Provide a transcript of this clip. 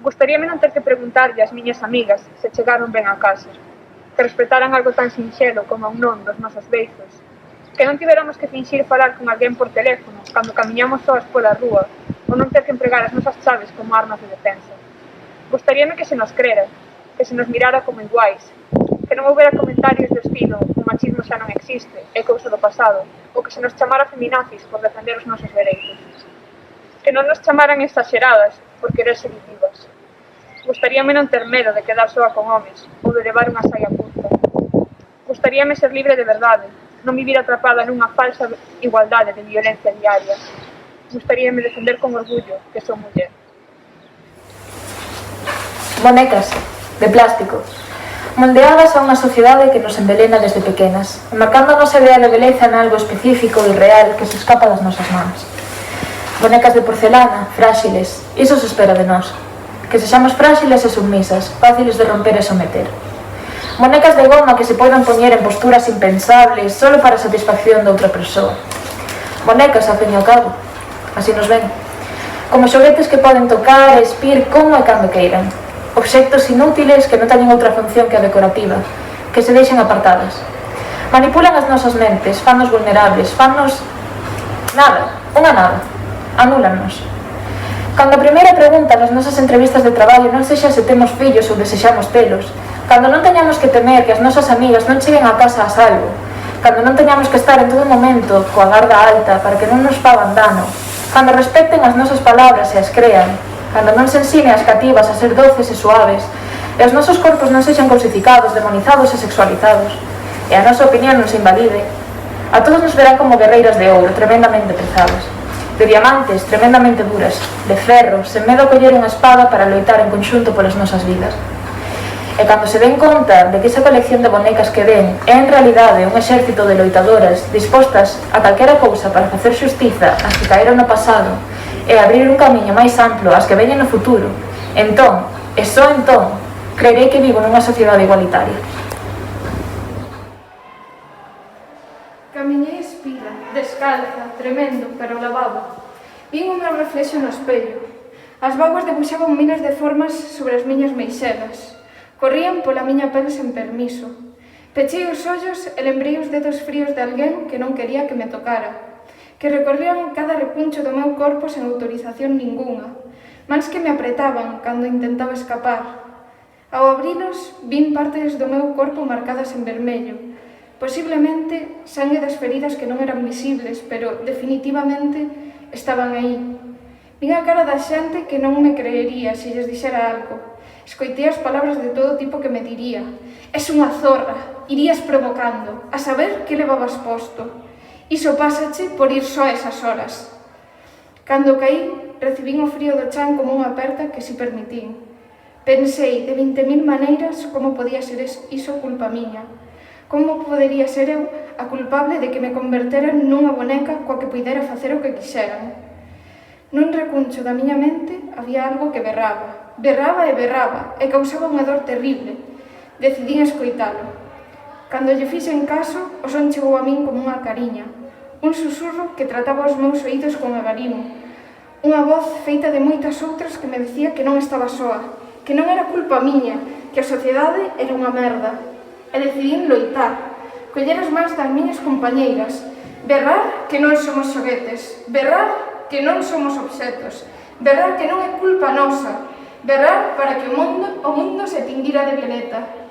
Gustaríame non ter que preguntarlle ás miñas amigas se chegaron ben a casa, que respetaran algo tan sinxelo como un non dos nosos beizos, que non tiveramos que finxir falar con alguén por teléfono cando camiñamos soas pola rúa ou non ter que empregar as nosas chaves como armas de defensa. Gustaríame que se nos crera, que se nos mirara como iguais, que non houbera comentarios do estilo o machismo xa non existe, é cousa do pasado, ou que se nos chamara feminazis por defender os nosos dereitos. Que non nos chamaran exageradas por querer ser vivas. Gustaríame non ter medo de quedar soa con homes ou de levar unha saia curta. Gustaríame ser libre de verdade, non vivir atrapada nunha falsa igualdade de violencia diaria. Gustaríame defender con orgullo que son muller. Bonecas, de plástico, moldeadas a unha sociedade que nos envelena desde pequenas, marcando a nosa idea de beleza en algo específico e real que se escapa das nosas mans. Bonecas de porcelana, fráxiles, iso se espera de nós. Que sexamos fráxiles e submisas, fáciles de romper e someter. Bonecas de goma que se poidan poñer en posturas impensables solo para a satisfacción de outra persoa. Bonecas, ao fin e ao cabo, así nos ven. Como xoguetes que poden tocar e espir como e cando queiran. Obxectos inútiles que non teñen outra función que a decorativa, que se deixan apartadas. Manipulan as nosas mentes, fannos vulnerables, fannos... nada, unha nada. Anúlannos. Cando a primeira pregunta nas nosas entrevistas de traballo non sexa se temos fillos ou desexamos telos, cando non teñamos que temer que as nosas amigas non cheguen a casa a salvo, cando non teñamos que estar en todo momento coa garda alta para que non nos fagan dano, cando respecten as nosas palabras e as crean, cando non se ensine as cativas a ser doces e suaves, e os nosos corpos non sexan cosificados, demonizados e sexualizados, e a nosa opinión non se invalide, a todos nos verán como guerreiras de ouro, tremendamente pesadas, de diamantes, tremendamente duras, de ferro, sen medo a coller unha espada para loitar en conxunto polas nosas vidas. E cando se den conta de que esa colección de bonecas que ven é en realidade un exército de loitadoras dispostas a calquera cousa para facer xustiza ás que caeron no pasado e abrir un camiño máis amplo ás que veñen no futuro, entón, e só entón, creerei que vivo nunha sociedade igualitaria. Camiñei espida, descalza, tremendo, pero lavado. Vin o meu reflexo no espello. As vaguas debuxaban miles de formas sobre as miñas meixelas. Corrían pola miña pele sen permiso. Pechei os ollos e lembrei os dedos fríos de alguén que non quería que me tocara, que recorrían cada repuncho do meu corpo sen autorización ningunha, mans que me apretaban cando intentaba escapar. Ao abrilos, vin partes do meu corpo marcadas en vermello, posiblemente sangue das feridas que non eran visibles, pero definitivamente estaban aí. Vin a cara da xente que non me creería se lles dixera algo. Escoitei as palabras de todo tipo que me diría: "Es unha zorra, irías provocando, a saber que levabas posto. Iso pásache por ir só esas horas." Cando caí, recibín o frío do chan como unha aperta que si permitín. Pensei de 20.000 maneiras como podía ser iso culpa miña. Como podería ser eu a culpable de que me converteran nunha boneca coa que puidera facer o que quixeran? Nun recuncho da miña mente había algo que berraba. Berraba e causaba unha dor terrible. Decidín escoitalo. Cando lle fixen caso, o son chegou a min como unha cariña. Un susurro que trataba os meus oídos con agarimo. Unha voz feita de moitas outras que me decía que non estaba soa, que non era culpa miña, que a sociedade era unha merda. E decidín loitar, coller as mans das miñas compañeiras, berrar que non somos xoguetes, berrar que non somos obxetos, berrar que non é culpa nosa, berrar para que o mundo se tinguira de violeta.